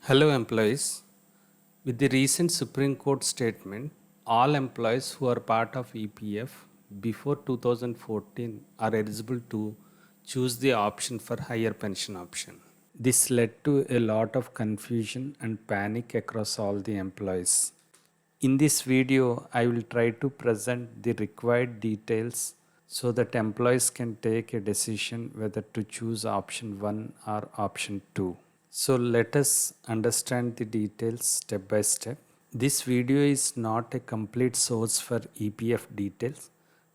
Hello, employees. With the recent Supreme Court statement, all employees who are part of EPF before 2014 are eligible to choose the option for higher pension option. This led to a lot of confusion and panic across all the employees. In this video, I will try to present the required details so that employees can take a decision whether to choose option 1 or option 2. So let us understand the details step by step. This video is not a complete source for EPF details,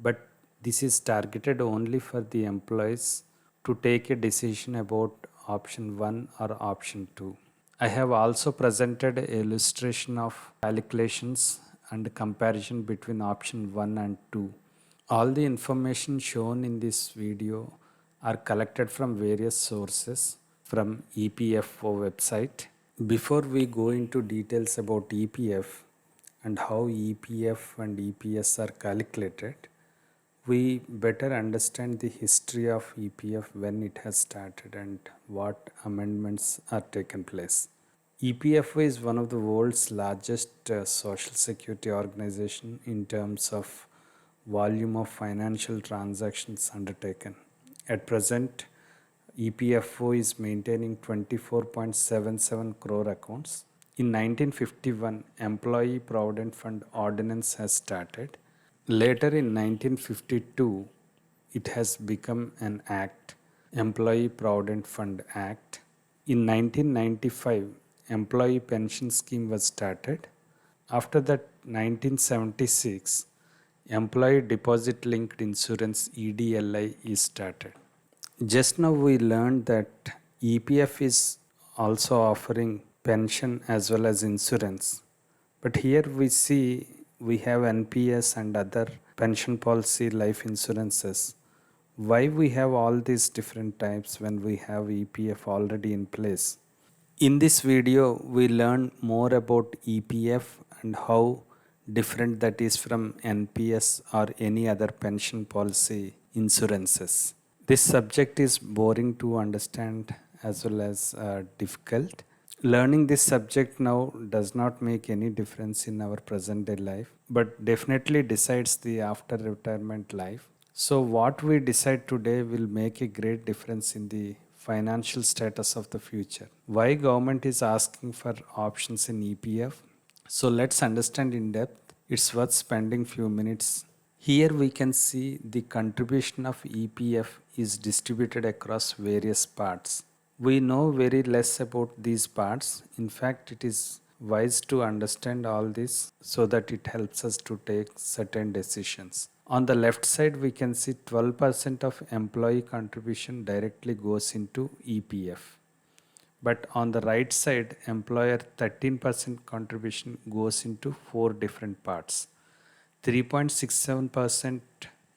but this is targeted only for the employees to take a decision about option 1 or option 2. I have also presented an illustration of calculations and comparison between option 1 and 2. All the information shown in this video are collected from various sources from EPFO website. Before we go into details about EPF and how EPF and EPS are calculated, we better understand the history of EPF when it has started and what amendments are taken place. EPFO is one of the world's largest social security organization in terms of volume of financial transactions undertaken. At present, EPFO is maintaining 24.77 crore accounts. In 1951, Employee Provident Fund Ordinance has started. Later in 1952, it has become an act, Employee Provident Fund Act. In 1995, Employee Pension Scheme was started. After that, 1976, Employee Deposit Linked Insurance EDLI is started. Just now we learned that EPF is also offering pension as well as insurance. But here we see we have NPS and other pension policy life insurances. Why we have all these different types when we have EPF already in place? In this video, we learn more about EPF and how different that is from NPS or any other pension policy insurances. This subject is boring to understand as well as difficult. Learning this subject now does not make any difference in our present day life, but definitely decides the after retirement life. So what we decide today will make a great difference in the financial status of the future. Why government is asking for options in EPF? So let's understand in depth. It's worth spending few minutes. Here we can see the contribution of EPF is distributed across various parts. We know very less about these parts. In fact, it is wise to understand all this so that it helps us to take certain decisions. On the left side, we can see 12% of employee contribution directly goes into EPF. But on the right side, employer 13% contribution goes into four different parts. 3.67%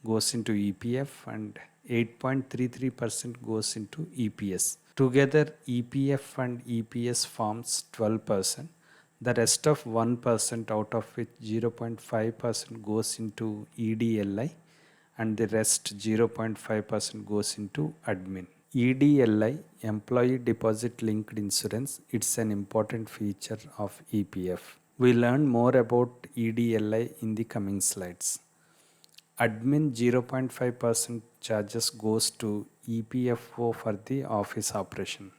goes into EPF and 8.33% goes into EPS. Together, EPF and EPS forms 12%. The rest of 1% out of which 0.5% goes into EDLI and the rest 0.5% goes into admin. EDLI, Employee Deposit Linked Insurance, it's an important feature of EPF. We learn more about EDLI in the coming slides. Admin 0.5% charges goes to EPFO for the office operation.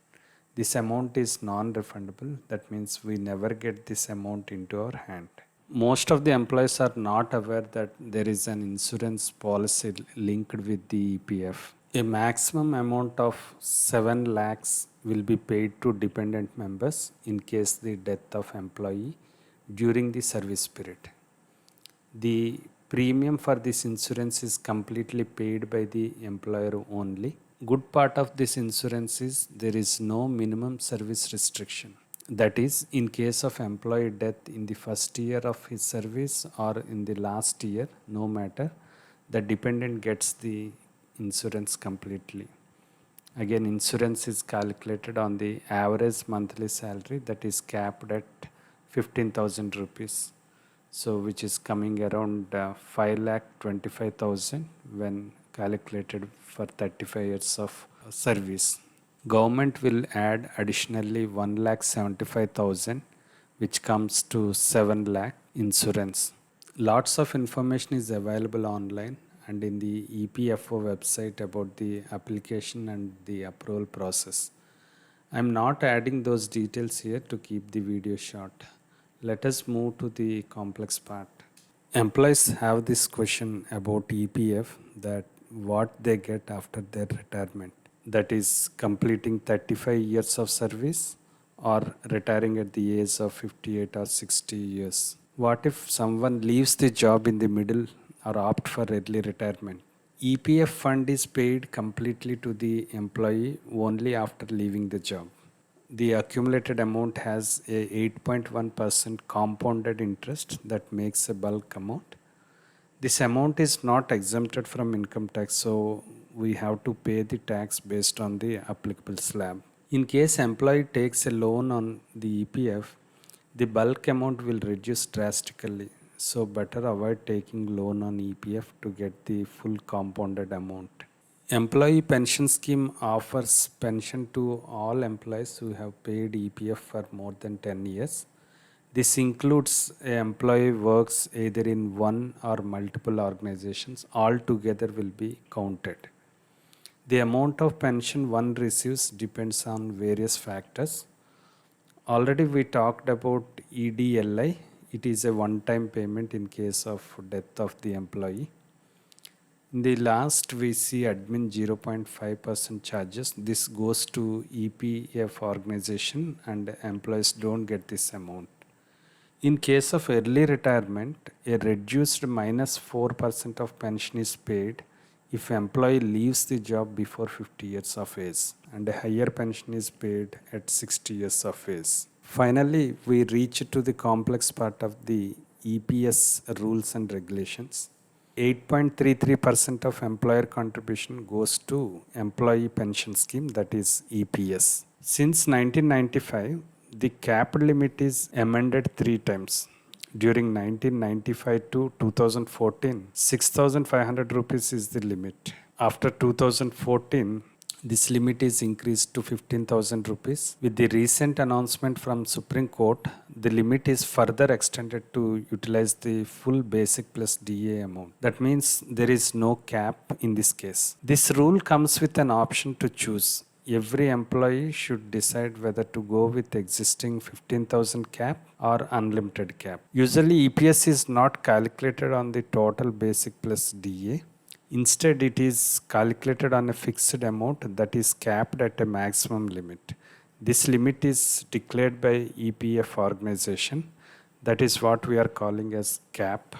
This amount is non-refundable. That means we never get this amount into our hand. Most of the employees are not aware that there is an insurance policy linked with the EPF. A maximum amount of 7 lakhs will be paid to dependent members in case the death of employee during the service period. The premium for this insurance is completely paid by the employer only. Good part of this insurance is there is no minimum service restriction. That is, in case of employee death in the first year of his service or in the last year, no matter, the dependent gets the insurance completely. Again, insurance is calculated on the average monthly salary that is capped at 15,000 rupees. So which is coming around 5,25,000 when calculated for 35 years of service. Government will add additionally 1,75,000, which comes to 7 lakh insurance. Lots of information is available online and in the EPFO website about the application and the approval process. I'm not adding those details here to keep the video short. Let us move to the complex part. Employees have this question about EPF, that what they get after their retirement. That is completing 35 years of service or retiring at the age of 58 or 60 years. What if someone leaves the job in the middle or opt for early retirement? EPF fund is paid completely to the employee only after leaving the job. The accumulated amount has a 8.1% compounded interest that makes a bulk amount. This amount is not exempted from income tax, so we have to pay the tax based on the applicable slab. In case employee takes a loan on the EPF, the bulk amount will reduce drastically. So better avoid taking loan on EPF to get the full compounded amount. Employee pension scheme offers pension to all employees who have paid EPF for more than 10 years. This includes an employee works either in one or multiple organizations. All together will be counted. The amount of pension one receives depends on various factors. Already we talked about EDLI. It is a one-time payment in case of death of the employee. In the last, we see admin 0.5% charges. This goes to EPF organization and employees don't get this amount. In case of early retirement, a reduced minus 4% of pension is paid if employee leaves the job before 50 years of age, and a higher pension is paid at 60 years of age. Finally, we reach to the complex part of the EPS rules and regulations. 8.33% of employer contribution goes to employee pension scheme, that is EPS. Since 1995, the cap limit is amended 3 times. During 1995 to 2014, 6,500 rupees is the limit. After 2014, this limit is increased to 15,000 rupees. With the recent announcement from Supreme Court, the limit is further extended to utilize the full basic plus DA amount. That means there is no cap in this case. This rule comes with an option to choose. Every employee should decide whether to go with existing 15,000 cap or unlimited cap. Usually EPS is not calculated on the total basic plus DA. Instead, it is calculated on a fixed amount that is capped at a maximum limit. This limit is declared by EPF organization. That is what we are calling as cap.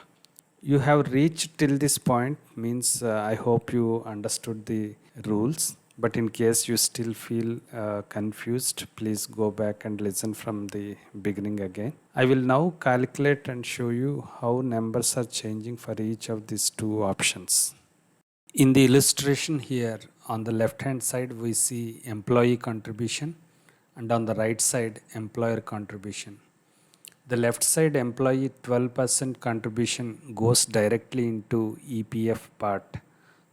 You have reached till this point, means I hope you understood the rules. But in case you still feel confused, please go back and listen from the beginning again. I will now calculate and show you how numbers are changing for each of these two options. In the illustration here, on the left hand side, we see employee contribution, and on the right side, employer contribution. The left side employee 12% contribution goes directly into EPF part.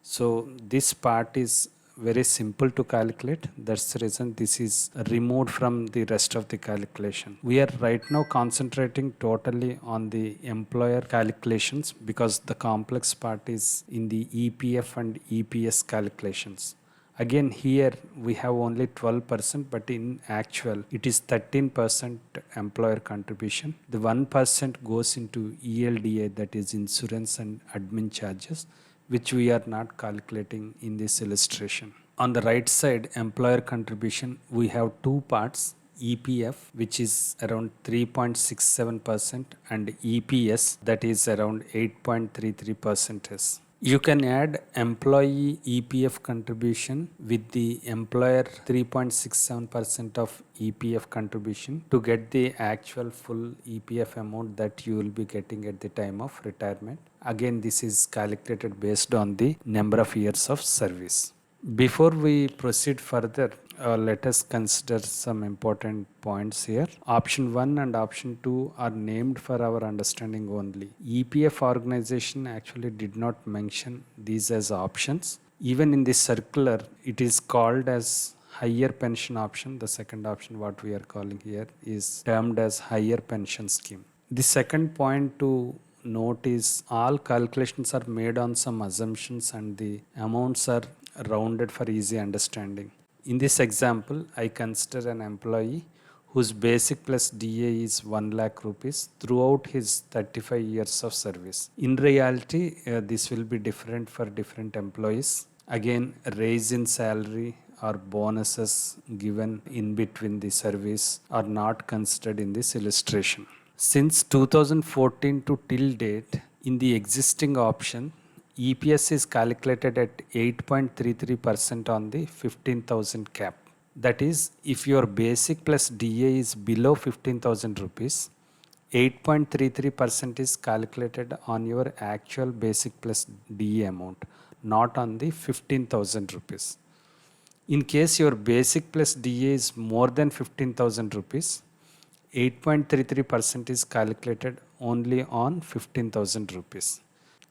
So this part is very simple to calculate. That's the reason this is removed from the rest of the calculation. We are right now concentrating totally on the employer calculations because the complex part is in the EPF and EPS calculations. Again, here we have only 12%, but in actual it is 13% employer contribution. The 1% goes into ELDA, that is insurance and admin charges, which we are not calculating in this illustration. On the right side, employer contribution, we have two parts, EPF, which is around 3.67%, and EPS, that is around 8.33%. You can add employee EPF contribution with the employer 3.67% of EPF contribution to get the actual full EPF amount that you will be getting at the time of retirement. Again, this is calculated based on the number of years of service. Before we proceed further, let us consider some important points here. Option 1 and option 2 are named for our understanding only. EPF organization actually did not mention these as options. Even in this circular, it is called as higher pension option, the second option what we are calling here is termed as higher pension scheme. The second point to note is all calculations are made on some assumptions and the amounts are rounded for easy understanding. In this example, I consider an employee whose basic plus DA is 1 lakh rupees throughout his 35 years of service. In reality, this will be different for different employees. Again, raise in salary or bonuses given in between the service are not considered in this illustration. Since 2014 to till date, in the existing option, EPS is calculated at 8.33% on the 15,000 cap. That is, if your basic plus DA is below 15,000 rupees, 8.33% is calculated on your actual basic plus DA amount, not on the 15,000 rupees. In case your basic plus DA is more than 15,000 rupees, 8.33% is calculated only on 15,000 rupees.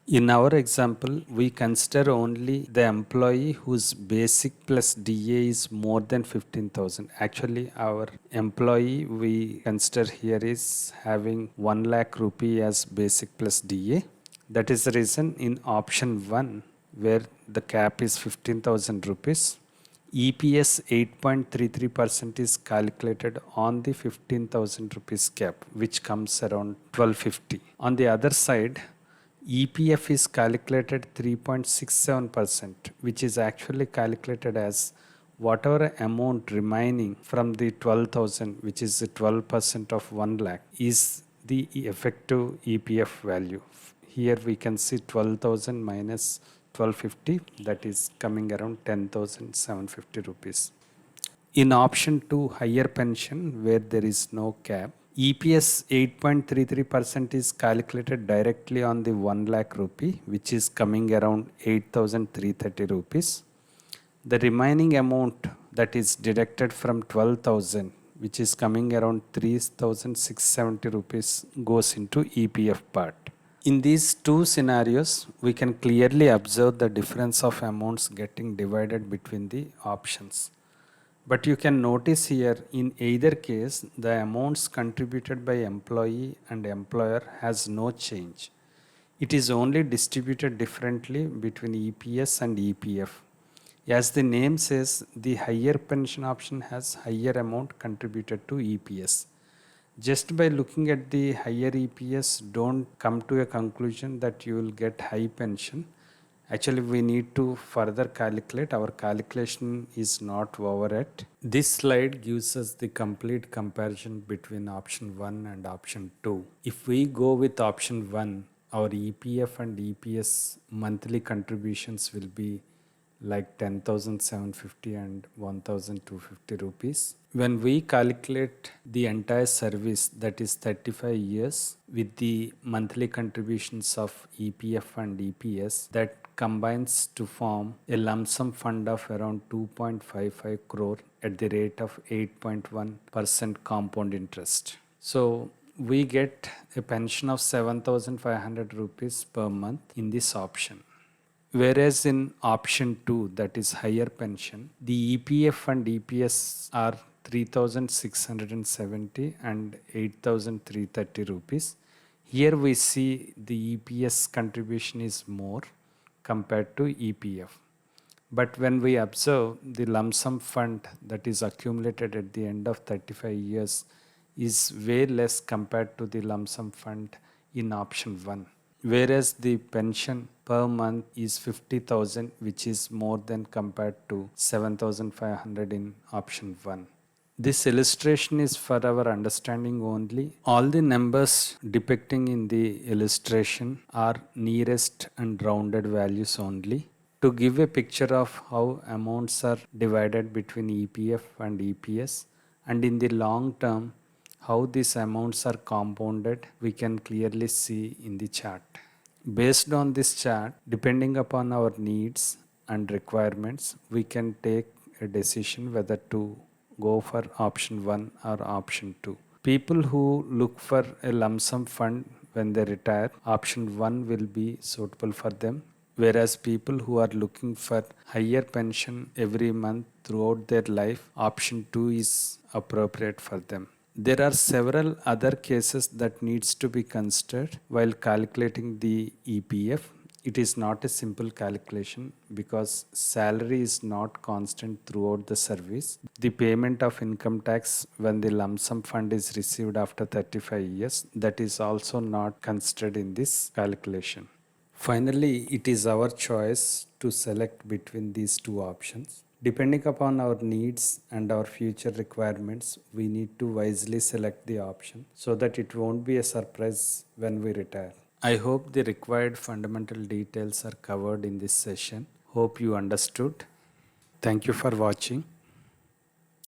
In our example, we consider only the employee whose basic plus DA is more than 15,000. Actually, our employee we consider here is having 1 lakh rupee as basic plus DA. That is the reason in option 1, where the cap is 15,000 rupees, EPS 8.33% is calculated on the 15,000 rupees cap, which comes around 1250. On the other side, EPF is calculated 3.67%, which is actually calculated as whatever amount remaining from the 12,000, which is the 12% of 1 lakh, is the effective EPF value. Here we can see 12,000 minus 1250, that is coming around 10,750 rupees. In option 2, higher pension, where there is no cap, EPS 8.33% is calculated directly on the 1 lakh rupee, which is coming around 8,330 rupees. The remaining amount that is deducted from 12,000, which is coming around 3,670 rupees, goes into EPF part. In these two scenarios, we can clearly observe the difference of amounts getting divided between the options. But you can notice here, in either case, the amounts contributed by employee and employer has no change. It is only distributed differently between EPS and EPF. As the name says, the higher pension option has higher amount contributed to EPS. Just by looking at the higher EPS, don't come to a conclusion that you will get high pension. Actually, we need to further calculate. Our calculation is not over yet. This slide gives us the complete comparison between option 1 and option 2. If we go with option 1, our EPF and EPS monthly contributions will be like 10,750 and 1,250 rupees. When we calculate the entire service, that is 35 years, with the monthly contributions of EPF and EPS, that combines to form a lump sum fund of around 2.55 crore at the rate of 8.1% compound interest. So we get a pension of 7,500 rupees per month in this option. Whereas in option 2, that is higher pension, the EPF and EPS are 3,670 and 8,330 rupees. Here we see the EPS contribution is more compared to EPF. But when we observe the lump sum fund that is accumulated at the end of 35 years is way less compared to the lump sum fund in option 1. Whereas the pension per month is 50,000, which is more than compared to 7,500 in option 1. This illustration is for our understanding only. All the numbers depicting in the illustration are nearest and rounded values only. To give a picture of how amounts are divided between EPF and EPS, and in the long term, how these amounts are compounded, we can clearly see in the chart. Based on this chart, depending upon our needs and requirements, we can take a decision whether to go for option 1 or option 2. People who look for a lump sum fund when they retire, option 1 will be suitable for them. whereas people who are looking for higher pension every month throughout their life, option 2 is appropriate for them. There are several other cases that needs to be considered while calculating the EPF. It is not a simple calculation because salary is not constant throughout the service. The payment of income tax when the lump sum fund is received after 35 years, that is also not considered in this calculation. Finally, it is our choice to select between these two options. Depending upon our needs and our future requirements, we need to wisely select the option so that it won't be a surprise when we retire. I hope the required fundamental details are covered in this session. Hope you understood. Thank you for watching.